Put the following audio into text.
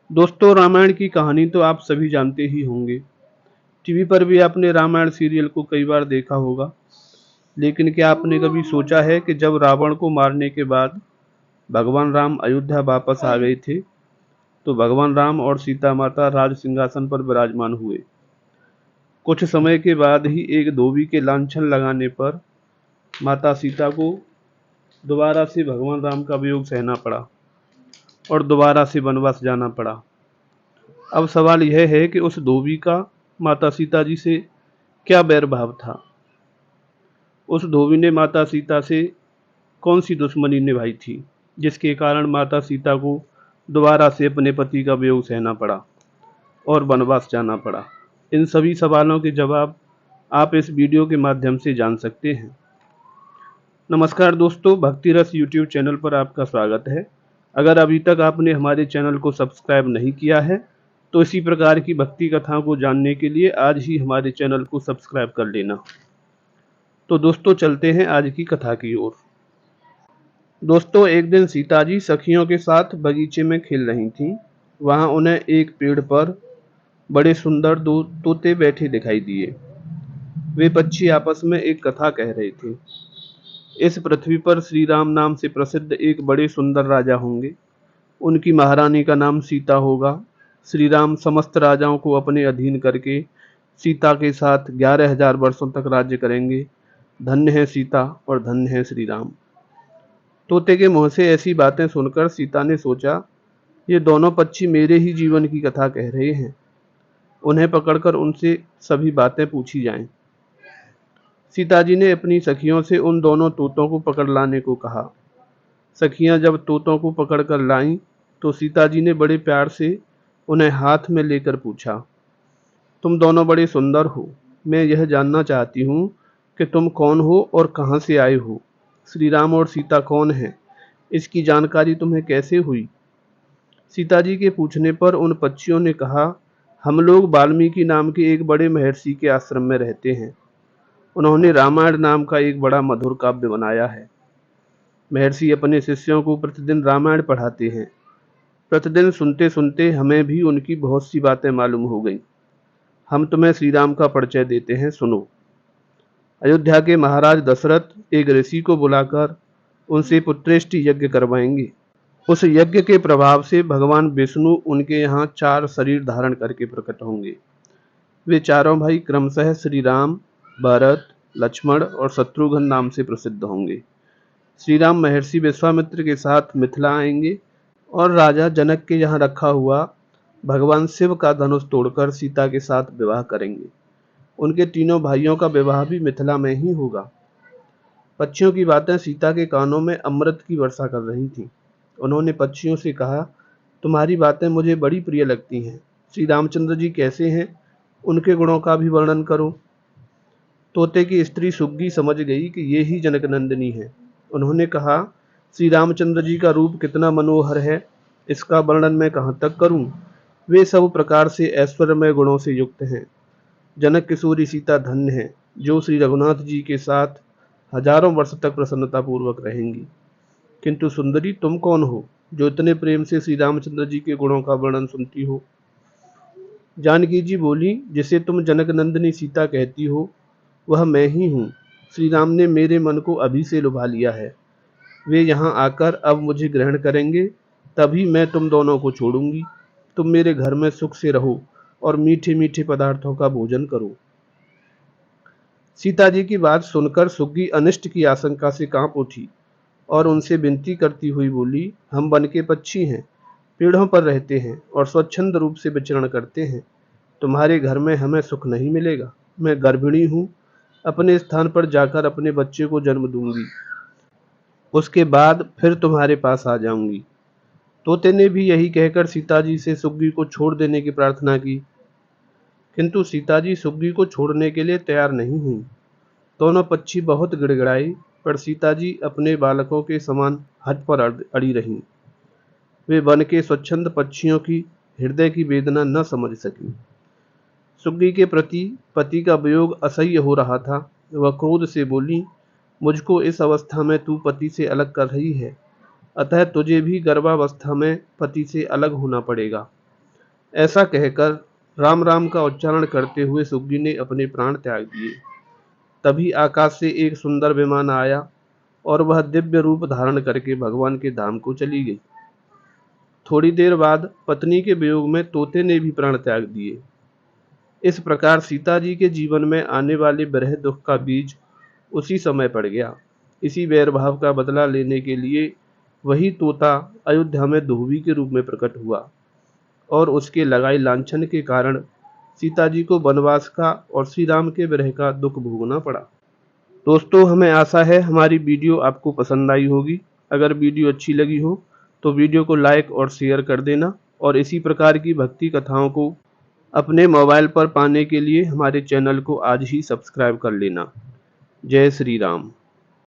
दोस्तों, रामायण की कहानी तो आप सभी जानते ही होंगे। टीवी पर भी आपने रामायण सीरियल को कई बार देखा होगा। लेकिन क्या आपने कभी सोचा है कि जब रावण को मारने के बाद भगवान राम अयोध्या वापस आ गए थे, तो भगवान राम और सीता माता राज सिंहासन पर विराजमान हुए। कुछ समय के बाद ही एक धोबी के लांछन लगाने पर माता सीता को दोबारा से भगवान राम का वियोग सहना पड़ा और दोबारा से वनवास जाना पड़ा। अब सवाल यह है कि उस धोबी का माता सीता जी से क्या बैर भाव था? उस धोबी ने माता सीता से कौन सी दुश्मनी निभाई थी, जिसके कारण माता सीता को दोबारा से अपने पति का वियोग सहना पड़ा और वनवास जाना पड़ा? इन सभी सवालों के जवाब आप इस वीडियो के माध्यम से जान सकते हैं। नमस्कार दोस्तों, भक्ति रस यूट्यूब चैनल पर आपका स्वागत है। अगर अभी तक आपने हमारे चैनल को सब्सक्राइब नहीं किया है, तो इसी प्रकार की भक्ति कथाओं को जानने के लिए आज ही हमारे चैनल को सब्सक्राइब कर लेना। तो दोस्तों, चलते हैं आज की कथा की ओर। दोस्तों, एक दिन सीता जी सखियों के साथ बगीचे में खेल रही थीं। वहां उन्हें एक पेड़ पर बड़े सुंदर दो तोते बैठे दिखाई दिए। वे पक्षी आपस में एक कथा कह रहे थे। इस पृथ्वी पर श्री राम नाम से प्रसिद्ध एक बड़े सुंदर राजा होंगे। उनकी महारानी का नाम सीता होगा। श्री राम समस्त राजाओं को अपने अधीन करके सीता के साथ 11,000 वर्षों तक राज्य करेंगे। धन्य है सीता और धन्य है श्री राम। तोते के मुंह से ऐसी बातें सुनकर सीता ने सोचा, ये दोनों पक्षी मेरे ही जीवन की कथा कह रहे हैं। उन्हें पकड़कर उनसे सभी बातें पूछी जाएं। सीता जी ने अपनी सखियों से उन दोनों तोतों को पकड़ लाने को कहा। सखियां जब तोतों को पकड़ कर लाईं, तो सीता जी ने बड़े प्यार से उन्हें हाथ में लेकर पूछा, तुम दोनों बड़े सुंदर हो। मैं यह जानना चाहती हूँ कि तुम कौन हो और कहाँ से आए हो। श्री राम और सीता कौन हैं, इसकी जानकारी तुम्हें कैसे हुई? सीता जी के पूछने पर उन पक्षियों ने कहा, हम लोग वाल्मीकि नाम के एक बड़े महर्षि के आश्रम में रहते हैं। उन्होंने रामायण नाम का एक बड़ा मधुर काव्य बनाया है। महर्षि अपने शिष्यों को प्रतिदिन रामायण पढ़ाते हैं। प्रतिदिन सुनते सुनते हमें भी उनकी बहुत सी बातें मालूम हो गई। हम तुम्हें श्री राम का परिचय देते हैं, सुनो। अयोध्या के महाराज दशरथ एक ऋषि को बुलाकर उनसे पुत्रेष्टि यज्ञ करवाएंगे। उस यज्ञ के प्रभाव से भगवान विष्णु उनके यहाँ 4 शरीर धारण करके प्रकट होंगे। वे चारों भाई क्रमशः श्री राम, भरत, लक्ष्मण और शत्रुघ्न नाम से प्रसिद्ध होंगे। श्री राम महर्षि विश्वामित्र के साथ मिथिला आएंगे और राजा जनक के यहाँ रखा हुआ भगवान शिव का धनुष तोड़कर सीता के साथ विवाह करेंगे। उनके तीनों भाइयों का विवाह भी मिथिला में ही होगा। पक्षियों की बातें सीता के कानों में अमृत की वर्षा कर रही थीं। उन्होंने पक्षियों से कहा, तुम्हारी बातें मुझे बड़ी प्रिय लगती हैं। श्री रामचंद्र जी कैसे हैं, उनके गुणों का भी वर्णन करो। तोते की स्त्री सुग्गी समझ गई कि ये ही जनक नंदिनी है। उन्होंने कहा, श्री रामचंद्र जी का रूप कितना मनोहर है, इसका वर्णन मैं कहाँ तक करूं। वे सब प्रकार से ऐश्वर्यमय गुणों से युक्त हैं। जनक किशोरी सीता धन्य है, जो श्री रघुनाथ जी के साथ हजारों वर्ष तक प्रसन्नता पूर्वक रहेंगी। किंतु सुंदरी, तुम कौन हो, जो इतने प्रेम से श्री रामचंद्र जी के गुणों का वर्णन सुनती हो? जानकी जी बोली, जिसे तुम जनक नंदिनी सीता कहती हो, वह मैं ही हूँ। श्री राम ने मेरे मन को अभी से लुभा लिया है। वे यहाँ आकर अब मुझे ग्रहण करेंगे, तभी मैं तुम दोनों को छोड़ूंगी। तुम मेरे घर में सुख से रहो और मीठे मीठे पदार्थों का भोजन करो। सीता जी की बात सुनकर सुग्गी अनिष्ट की आशंका से कांप उठी और उनसे विनती करती हुई बोली, हम वन के पक्षी हैं, पेड़ों पर रहते हैं और स्वच्छंद रूप से विचरण करते हैं। तुम्हारे घर में हमें सुख नहीं मिलेगा। मैं गर्भिणी हूँ, अपने स्थान पर जाकर अपने बच्चे को जन्म दूंगी। उसके बाद फिर तुम्हारे पास आ जाऊंगी। तोते ने भी यही कहकर सीता जी से सुग्गी को छोड़ देने की प्रार्थना की, किंतु सीता जी सुग्गी को छोड़ने के लिए तैयार नहीं हुई। दोनों पक्षी बहुत गिड़गिड़ाए, पर सीता जी अपने बालकों के समान हठ पर अड़ी रहीं। वे वन के स्वच्छंद पक्षियों की हृदय की वेदना न समझ सकीं। सुग्गी के प्रति पति का वियोग असह्य हो रहा था। वह क्रोध से बोली, मुझको इस अवस्था में तू पति से अलग कर रही है, अतः तुझे भी गर्भावस्था में पति से अलग होना पड़ेगा। ऐसा कहकर राम राम का उच्चारण करते हुए सुग्गी ने अपने प्राण त्याग दिए। तभी आकाश से एक सुंदर विमान आया और वह दिव्य रूप धारण करके भगवान के धाम को चली गई। थोड़ी देर बाद पत्नी के वियोग में तोते ने भी प्राण त्याग दिए। इस प्रकार सीता जी के जीवन में आने वाले विरह दुख का बीज उसी समय पड़ गया। इसी वैर भाव का बदला लेने के लिए वही तोता अयोध्या में धोबी के रूप में प्रकट हुआ और उसके लगाई लांछन के कारण सीता जी को वनवास का और श्री राम के विरह का दुख भोगना पड़ा। दोस्तों, हमें आशा है हमारी वीडियो आपको पसंद आई होगी। अगर वीडियो अच्छी लगी हो तो वीडियो को लाइक और शेयर कर देना और इसी प्रकार की भक्ति कथाओं को अपने मोबाइल पर पाने के लिए हमारे चैनल को आज ही सब्सक्राइब कर लेना। जय श्री राम।